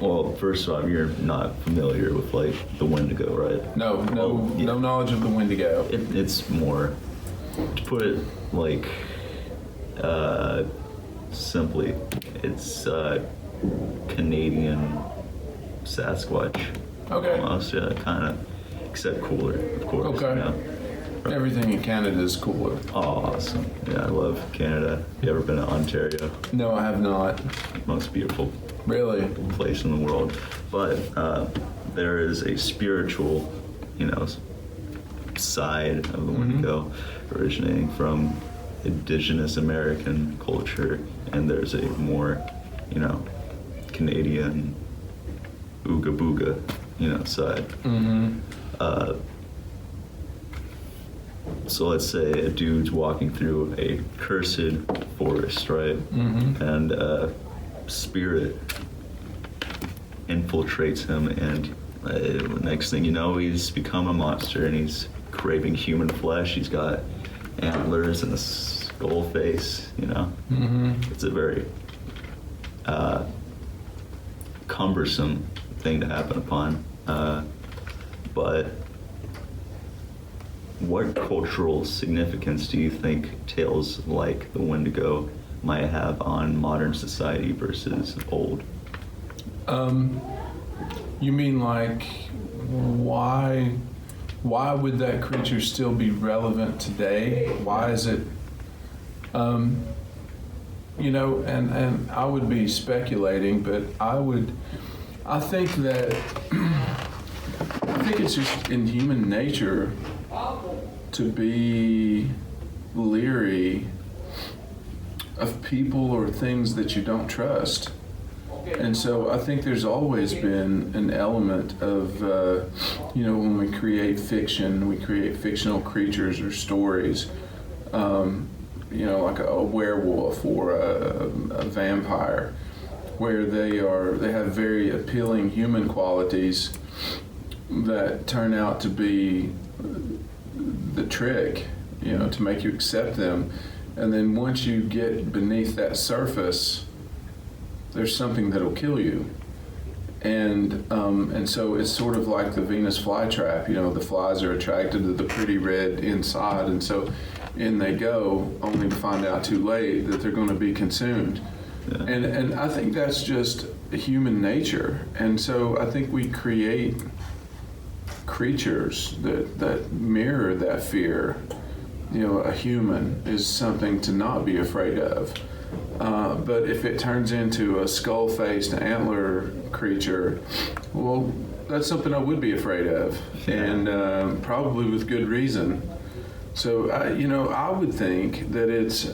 Well, first off, you're not familiar with like the Wendigo, right? No knowledge of the Wendigo. It's more, to put it like simply, it's Canadian Sasquatch. Okay. Almost, yeah, kind of, except cooler, of course. Okay. You know? Everything in Canada is cooler. Oh, awesome. Yeah, I love Canada. You ever been to Ontario? No, I have not. Most beautiful Really? place in the world. But there is a spiritual, side of the Wendigo originating from indigenous American culture, and there's a more, Canadian ooga booga, side. So let's say a dude's walking through a cursed forest, right? And a spirit infiltrates him, and next thing you know, he's become a monster, and he's craving human flesh. He's got antlers and a skull face, It's a very cumbersome thing to happen upon. But what cultural significance do you think tales like the Wendigo might have on modern society versus old? You mean like why would that creature still be relevant today? Why is it and I would be speculating, but I think it's just in human nature to be leery of people or things that you don't trust. And so I think there's always been an element of, when we create fiction, we create fictional creatures or stories, like a werewolf or a vampire, where they have very appealing human qualities that turn out to be the trick, to make you accept them. And then once you get beneath that surface, there's something that'll kill you. And so it's sort of like the Venus flytrap, the flies are attracted to the pretty red inside, and so in they go, only to find out too late that they're going to be consumed. Yeah. And I think that's just human nature. And so I think we create creatures that mirror that fear. A human is something to not be afraid of. But if it turns into a skull-faced antler creature, well, that's something I would be afraid of, and probably with good reason. So, I would think that it's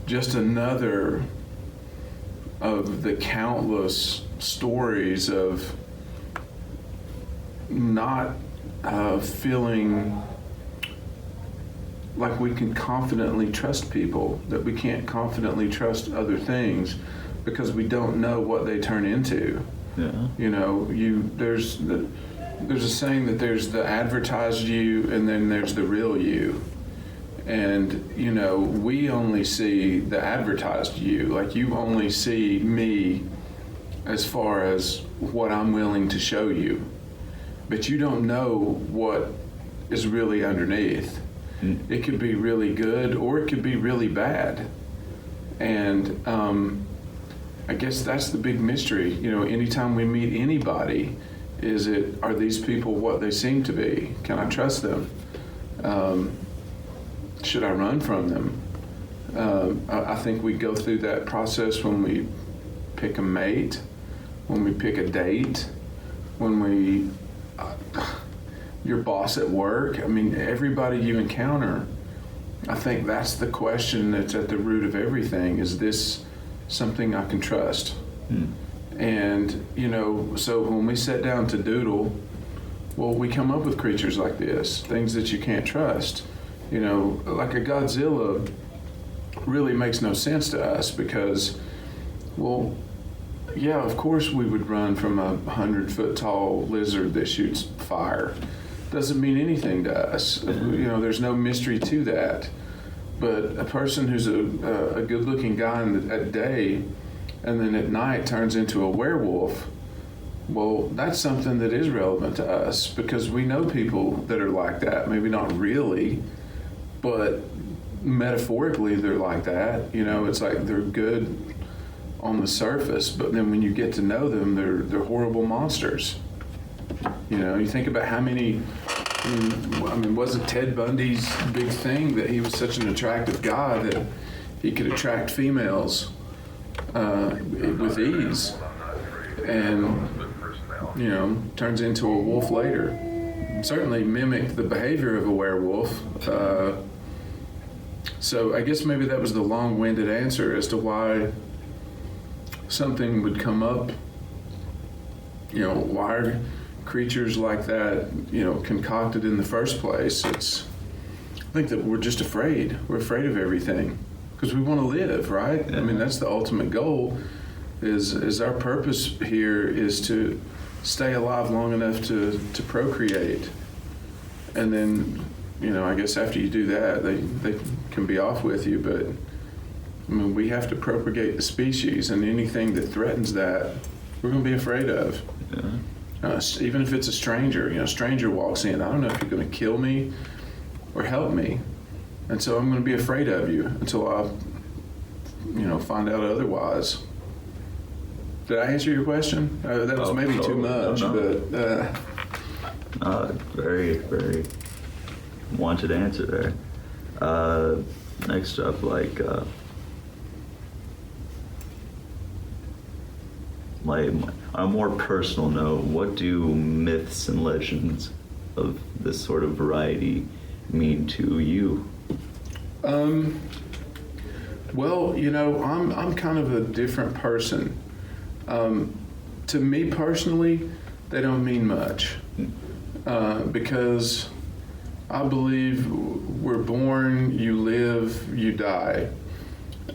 just another of the countless stories of not feeling like we can confidently trust people, that we can't confidently trust other things because we don't know what they turn into. Yeah. There's a saying that there's the advertised you and then there's the real you. And, we only see the advertised you. Like, you only see me as far as what I'm willing to show you. But you don't know what is really underneath. It could be really good or it could be really bad. And I guess that's the big mystery. Anytime we meet anybody, are these people what they seem to be? Can I trust them? Should I run from them? I think we go through that process when we pick a mate, when we pick a date, when we... your boss at work. I mean, everybody you encounter, I think that's the question that's at the root of everything. Is this something I can trust? And, so when we sit down to doodle, well, we come up with creatures like this, things that you can't trust. Like a Godzilla really makes no sense to us because, well, yeah, of course we would run from a 100-foot tall lizard that shoots fire. Doesn't mean anything to us. There's no mystery to that. But a person who's a good-looking guy at day and then at night turns into a werewolf, well, that's something that is relevant to us because we know people that are like that. Maybe not really, but metaphorically they're like that. You know, it's like they're good on the surface, but then when you get to know them, they're horrible monsters. You know, you think about how many. I mean, wasn't Ted Bundy's big thing that he was such an attractive guy that he could attract females with ease, and you know, turns into a wolf later. Certainly mimicked the behavior of a werewolf. So I guess maybe that was the long-winded answer as to why something would come up. You know, why are creatures like that, you know, concocted in the first place? I think that we're just afraid. We're afraid of everything because we want to live, right? Yeah. I mean, that's the ultimate goal. Is our purpose here is to stay alive long enough to procreate, and then, you know, I guess after you do that, they can be off with you. But I mean, we have to propagate the species, and anything that threatens that, we're going to be afraid of. Yeah. Even if it's a stranger, you know, a stranger walks in, I don't know if you're going to kill me or help me, and so I'm going to be afraid of you until I, you know, find out otherwise. Did I answer your question? That was maybe totally too much, but very, very wanted answer there. Next up, like on a more personal note, what do myths and legends of this sort of variety mean to you? Well, you know, I'm kind of a different person. To me personally, they don't mean much because I believe we're born, you live, you die.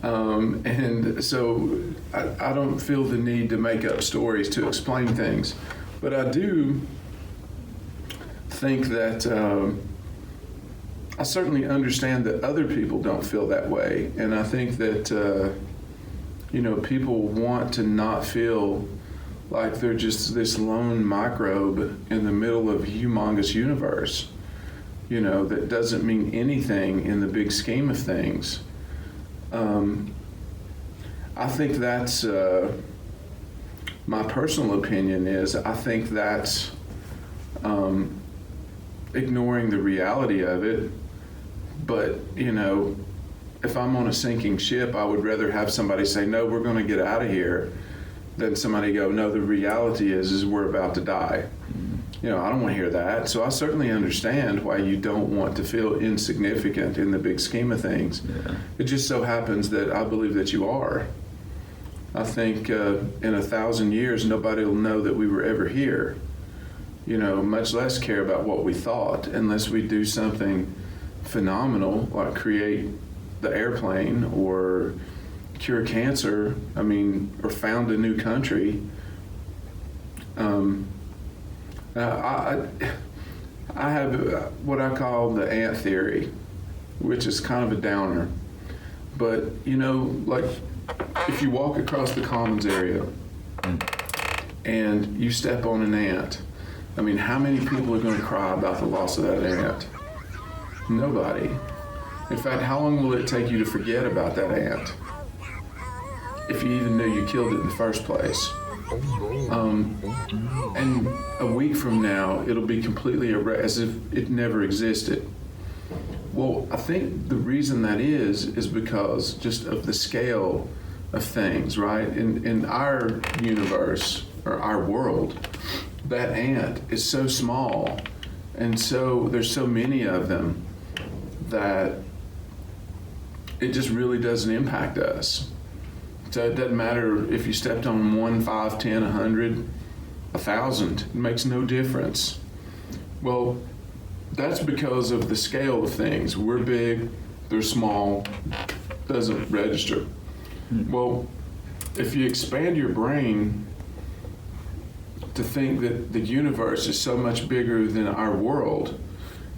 And so I don't feel the need to make up stories to explain things. But I do think that I certainly understand that other people don't feel that way. And I think that, you know, people want to not feel like they're just this lone microbe in the middle of a humongous universe, you know, that doesn't mean anything in the big scheme of things. I think that's, my personal opinion is, I think that's ignoring the reality of it. But, you know, if I'm on a sinking ship, I would rather have somebody say, no, we're going to get out of here, than somebody go, no, the reality is we're about to die. You know, I don't want to hear that. So I certainly understand why you don't want to feel insignificant in the big scheme of things. Yeah. It just so happens that I believe that you are. I think in 1,000 years, nobody will know that we were ever here, you know, much less care about what we thought, unless we do something phenomenal, like create the airplane or cure cancer, I mean, or found a new country. I have what I call the ant theory, which is kind of a downer. But, you know, like if you walk across the commons area and you step on an ant, I mean, how many people are going to cry about the loss of that ant? Nobody. In fact, how long will it take you to forget about that ant if you even knew you killed it in the first place? And a week from now, it'll be completely as if it never existed. Well, I think the reason that is because just of the scale of things, right? In our universe, or our world, that ant is so small, and so there's so many of them that it just really doesn't impact us. So it doesn't matter if you stepped on 1, 5, 10, 100, 1,000. It makes no difference. Well, that's because of the scale of things. We're big, they're small, doesn't register. Well, if you expand your brain to think that the universe is so much bigger than our world,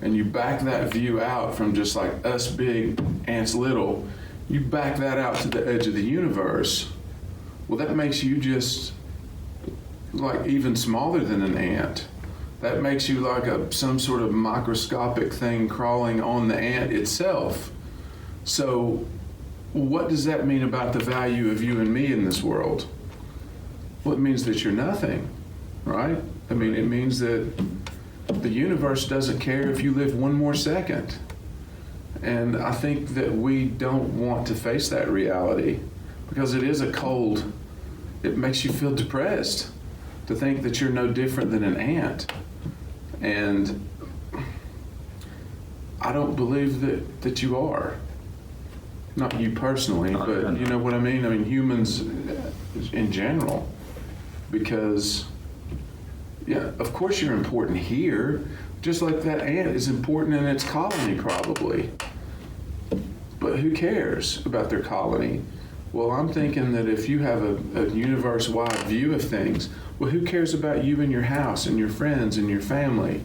and you back that view out from just like us big, ants little, you back that out to the edge of the universe, Well, that makes you just like even smaller than an ant. That makes you like some sort of microscopic thing crawling on the ant itself. So what does that mean about the value of you and me in this world? Well, it means that you're nothing, right? I mean, it means that the universe doesn't care if you live one more second. And I think that we don't want to face that reality because it is it makes you feel depressed to think that you're no different than an ant. And I don't believe that you are. Not you personally, but you know what I mean? I mean, humans in general. Because, yeah, of course you're important here, just like that ant is important in its colony probably. But who cares about their colony? Well, I'm thinking that if you have a universe-wide view of things, well, who cares about you and your house and your friends and your family,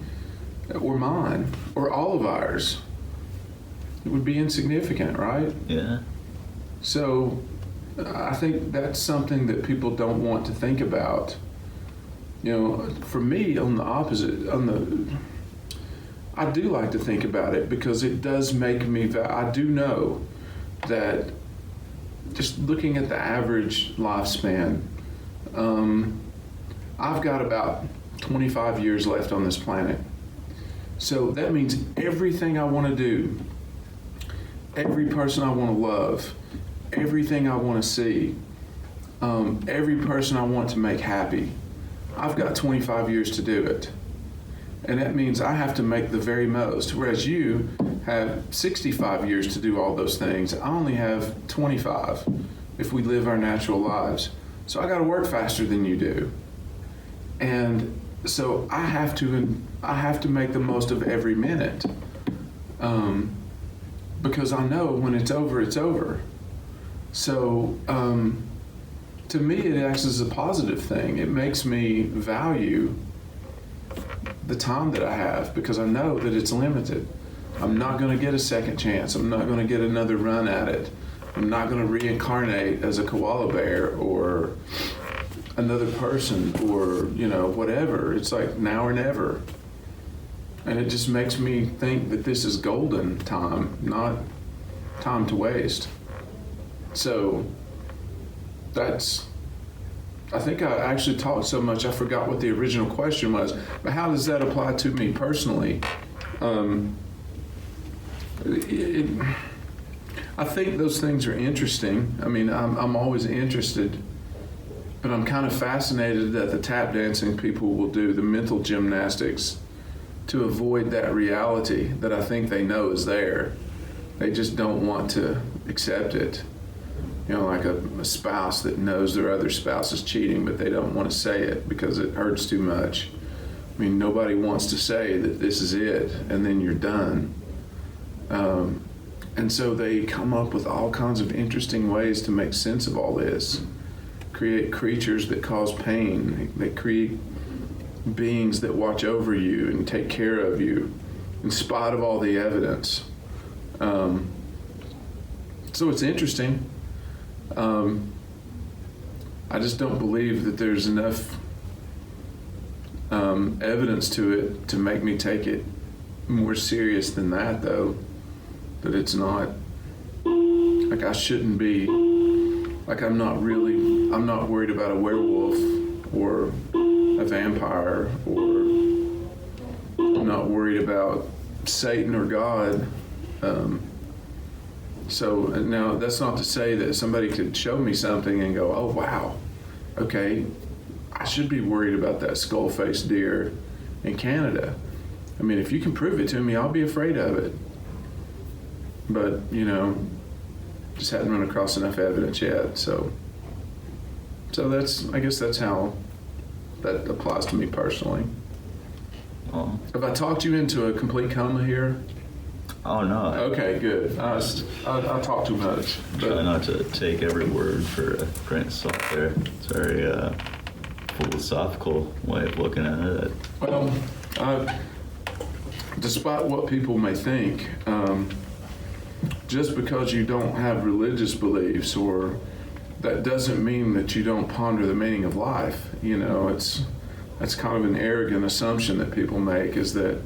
or mine, or all of ours? It would be insignificant, right? Yeah. So I think that's something that people don't want to think about. You know, for me, on the opposite, I do like to think about it because it does make me, I do know that just looking at the average lifespan, I've got about 25 years left on this planet. So that means everything I want to do, every person I want to love, everything I want to see, every person I want to make happy, I've got 25 years to do it. And that means I have to make the very most, whereas you have 65 years to do all those things. I only have 25 if we live our natural lives. So I got to work faster than you do. And so I have to make the most of every minute. Because I know when it's over, it's over. So to me, it acts as a positive thing. It makes me value the time that I have because I know that it's limited. I'm not going to get a second chance. I'm not going to get another run at it. I'm not going to reincarnate as a koala bear or another person or, you know, whatever. It's like now or never. And it just makes me think that this is golden time, not time to waste. So I think I actually talked so much I forgot what the original question was. But how does that apply to me personally? I think those things are interesting. I mean, I'm always interested, but I'm kind of fascinated that the tap dancing people will do the mental gymnastics to avoid that reality that I think they know is there. They just don't want to accept it. You know, like a spouse that knows their other spouse is cheating, but they don't want to say it because it hurts too much. I mean, nobody wants to say that this is it, and then you're done. And so they come up with all kinds of interesting ways to make sense of all this. Create creatures that cause pain. They create beings that watch over you and take care of you in spite of all the evidence. So it's interesting. I just don't believe that there's enough evidence to it to make me take it more serious than that, though. That it's not, like I shouldn't be, like I'm not worried about a werewolf or a vampire, or I'm not worried about Satan or God. So now that's not to say that somebody could show me something and go, oh wow, okay, I should be worried about that skull-faced deer in Canada. I mean, if you can prove it to me, I'll be afraid of it. But, you know, just hadn't run across enough evidence yet. So I guess that's how that applies to me personally. Oh. Have I talked you into a complete coma here? Oh, no. Okay, good. I talk too much. Try not to take every word for a grain of salt there. It's a very philosophical way of looking at it. Well, despite what people may think, just because you don't have religious beliefs or that doesn't mean that you don't ponder the meaning of life. That's kind of an arrogant assumption that people make, is that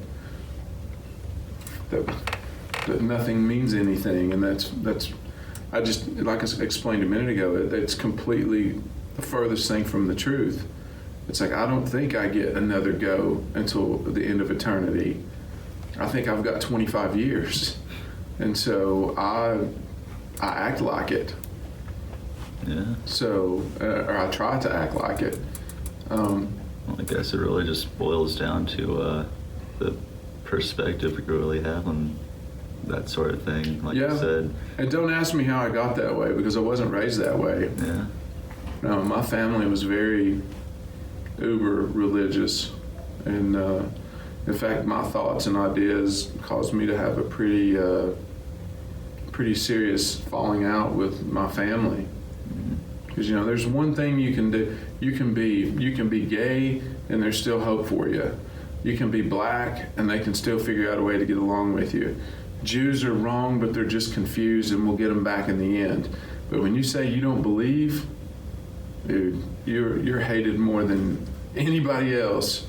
nothing means anything, and that's I just, like I explained a minute ago, it's completely the furthest thing from the truth. It's like, I don't think I get another go until the end of eternity. I think I've got 25 years, and so I act like it. Yeah. So, or I try to act like it. Well, I guess it really just boils down to the perspective you really have on that sort of thing, like you said. And don't ask me how I got that way, because I wasn't raised that way. Yeah. No, my family was very uber religious, and in fact, my thoughts and ideas caused me to have a pretty serious falling out with my family. Because there's one thing you can do. You can be gay, and there's still hope for you. You can be black, and they can still figure out a way to get along with you. Jews are wrong, but they're just confused, and we'll get them back in the end. But when you say you don't believe, dude, you're hated more than anybody else,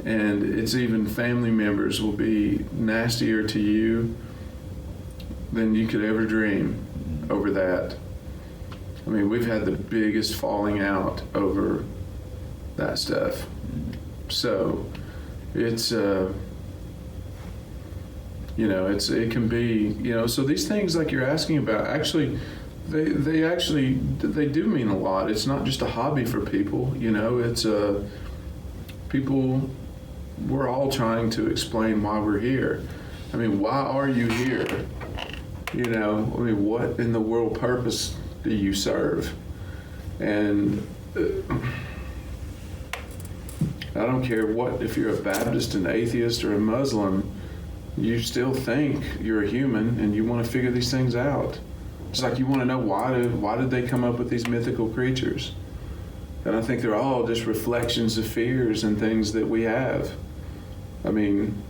and it's even family members will be nastier to you than you could ever dream over that. I mean, we've had the biggest falling out over that stuff. So it's it can be, so these things like you're asking about, actually they do mean a lot. It's not just a hobby for people. It's people, we're all trying to explain why we're here. I mean, why are you here? What in the world purpose do you serve? And I don't care if you're a Baptist, an atheist, or a Muslim, you still think you're a human, and you want to figure these things out. It's like you want to know why did they come up with these mythical creatures? And I think they're all just reflections of fears and things that we have. I mean,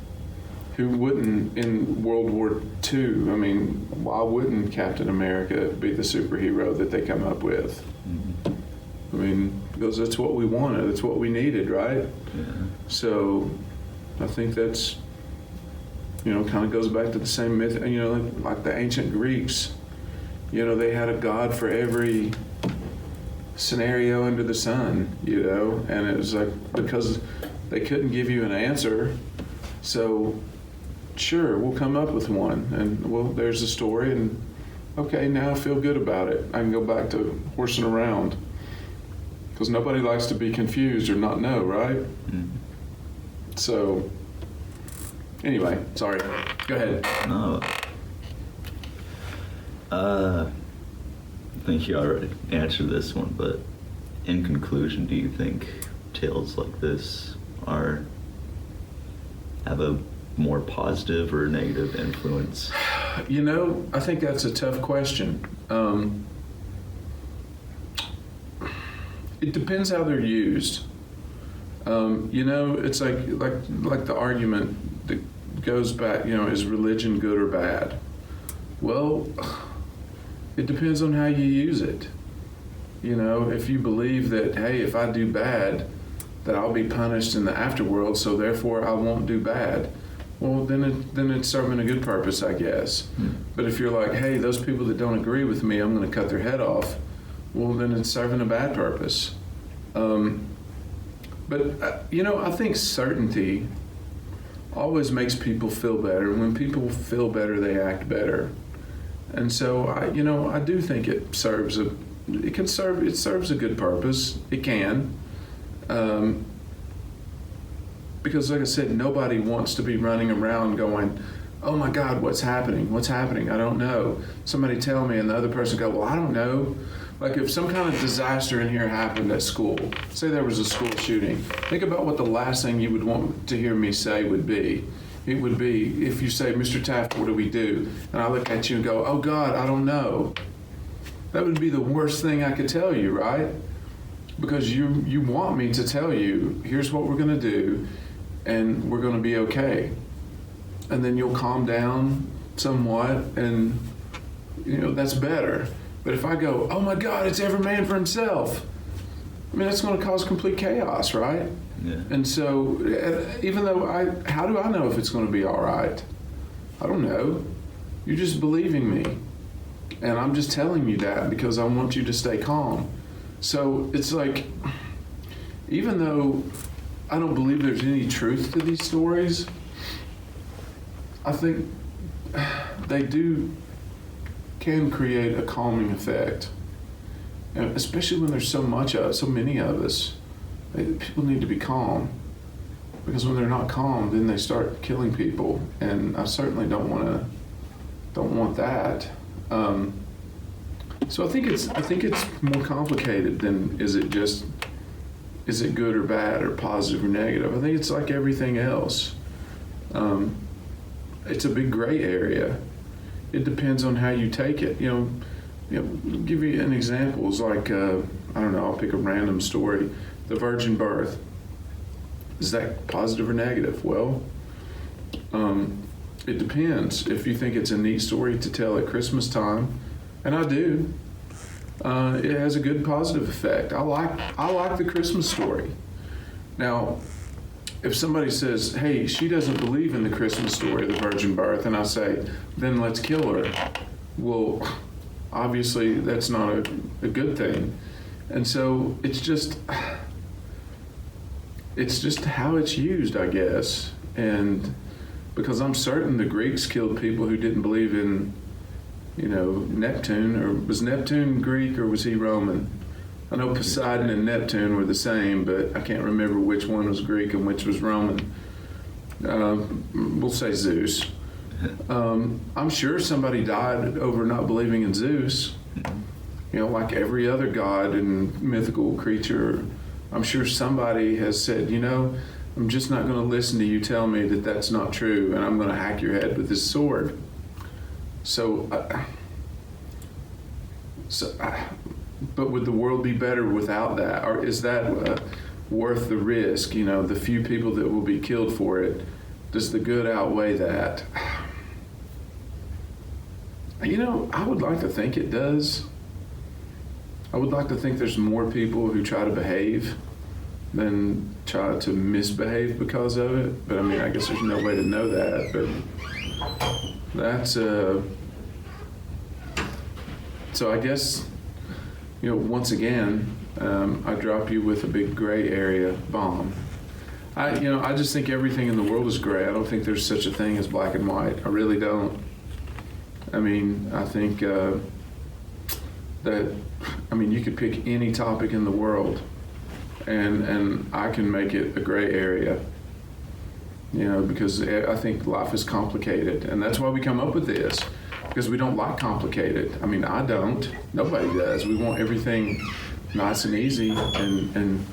who wouldn't in World War II? I mean, why wouldn't Captain America be the superhero that they come up with? I mean, because that's what we wanted, that's what we needed, right? Yeah. So I think that's, kind of goes back to the same myth, like the ancient Greeks. They had a god for every scenario under the sun, and it was like, because they couldn't give you an answer, so sure, we'll come up with one, and there's a story, and okay, now I feel good about it. I can go back to horsing around, because nobody likes to be confused or not know, right? Mm-hmm. So anyway, sorry, go ahead. No. I think you already answered this one, but in conclusion, do you think tales like this have a more positive or negative influence? I think that's a tough question. It depends how they're used. It's like the argument that goes back, is religion good or bad? Well, it depends on how you use it. If you believe that, hey, if I do bad, that I'll be punished in the afterworld, so therefore I won't do bad. Well, then it's serving a good purpose, I guess. But if you're like, hey, those people that don't agree with me, I'm going to cut their head off, well, then it's serving a bad purpose. But I think certainty always makes people feel better. When people feel better, they act better. And so I do think it serves a good purpose. It can. Because like I said, nobody wants to be running around going, oh my God, what's happening? What's happening? I don't know. Somebody tell me, and the other person go, well, I don't know. Like if some kind of disaster in here happened at school, say there was a school shooting, think about what the last thing you would want to hear me say would be. It would be if you say, Mr. Taft, what do we do? And I look at you and go, oh God, I don't know. That would be the worst thing I could tell you, right? Because you want me to tell you, here's what we're going to do, and we're going to be okay. And then you'll calm down somewhat, and that's better. But if I go, oh my God, it's every man for himself, I mean, that's going to cause complete chaos, right? Yeah. And so, even though how do I know if it's going to be all right? I don't know. You're just believing me. And I'm just telling you that because I want you to stay calm. So it's like, even though I don't believe there's any truth to these stories, I think they can create a calming effect. And especially when there's so many of us. People need to be calm, because when they're not calm, then they start killing people, and I certainly don't want that. So I think it's more complicated than is it good or bad or positive or negative. I think it's like everything else. It's a big gray area. It depends on how you take it. Give you an example. It's like I don't know. I'll pick a random story. The virgin birth. Is that positive or negative? Well, it depends. If you think it's a neat story to tell at Christmas time, and I do, it has a good positive effect. I like the Christmas story. Now, if somebody says, hey, she doesn't believe in the Christmas story of the virgin birth, and I say, then let's kill her. Well, obviously that's not a good thing. And so it's just how it's used, I guess. And because I'm certain the Greeks killed people who didn't believe in, Neptune. Or was Neptune Greek or was he Roman? I know Poseidon and Neptune were the same, but I can't remember which one was Greek and which was Roman. We'll say Zeus. I'm sure somebody died over not believing in Zeus. Like every other god and mythical creature, I'm sure somebody has said, I'm just not going to listen to you tell me that that's not true, and I'm going to hack your head with this sword. But would the world be better without that? Or is that worth the risk? The few people that will be killed for it, does the good outweigh that? I would like to think it does. I would like to think there's more people who try to behave than try to misbehave because of it. But I guess there's no way to know that. But that's so I guess, once again, I drop you with a big gray area bomb. I just think everything in the world is gray. I don't think there's such a thing as black and white. I really don't. I think that you could pick any topic in the world, and I can make it a gray area. Because I think life is complicated, and that's why we come up with this. Because we don't like complicated. I don't. Nobody does. We want everything nice and easy, and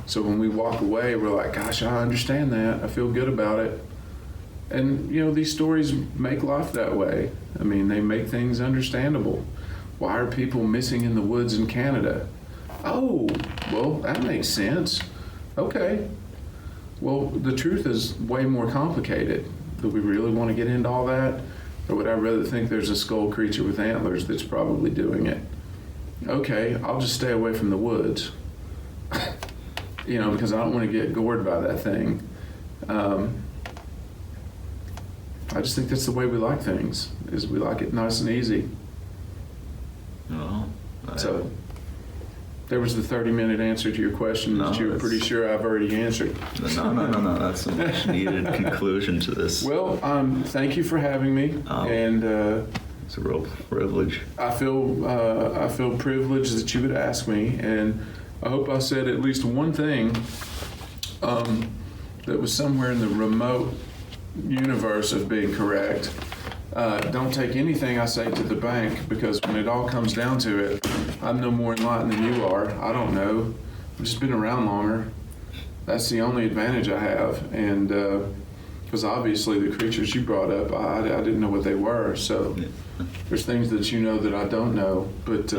so when we walk away, we're like, gosh, I understand that. I feel good about it. And, these stories make life that way. They make things understandable. Why are people missing in the woods in Canada? Oh, well, that makes sense. Okay. Well, the truth is way more complicated. Do we really want to get into all that? Or would I rather think there's a skull creature with antlers that's probably doing it? Okay, I'll just stay away from the woods. Because I don't want to get gored by that thing. I just think that's the way we like things, is we like it nice and easy. So there was the 30-minute answer to your question that you were pretty sure I've already answered. No. That's a much needed conclusion to this. Well, thank you for having me, and it's a real privilege. I feel privileged that you would ask me, and I hope I said at least one thing that was somewhere in the remote universe of being correct. Don't take anything I say to the bank, because when it all comes down to it, I'm no more enlightened than you are. I don't know. I've just been around longer. That's the only advantage I have. And because obviously the creatures you brought up, I didn't know what they were. So there's things that you know that I don't know. But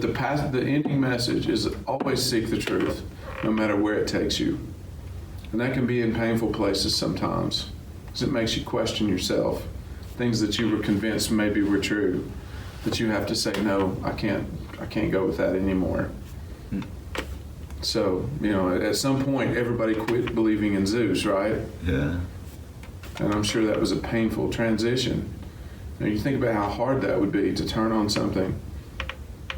the ending message is always seek the truth, no matter where it takes you. And that can be in painful places sometimes, because it makes you question yourself. Things that you were convinced maybe were true. that you have to say, no, I can't go with that anymore. So, at some point, everybody quit believing in Zeus, right? Yeah. And I'm sure that was a painful transition. You think about how hard that would be to turn on something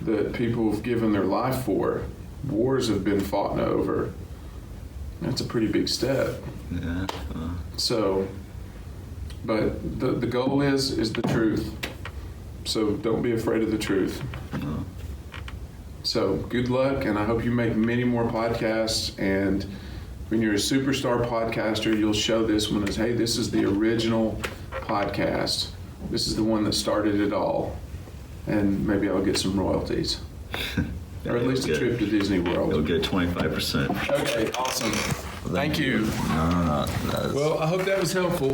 that people have given their life for. Wars have been fought over. That's a pretty big step. Yeah. So, but the goal is the truth. So don't be afraid of the truth. No. So good luck, and I hope you make many more podcasts. And when you're a superstar podcaster, you'll show this one as, hey, this is the original podcast. This is the one that started it all. And maybe I'll get some royalties. Yeah, Or at least a trip to Disney World. You'll get 25%. Okay, awesome. Thank you. No. Well, I hope that was helpful.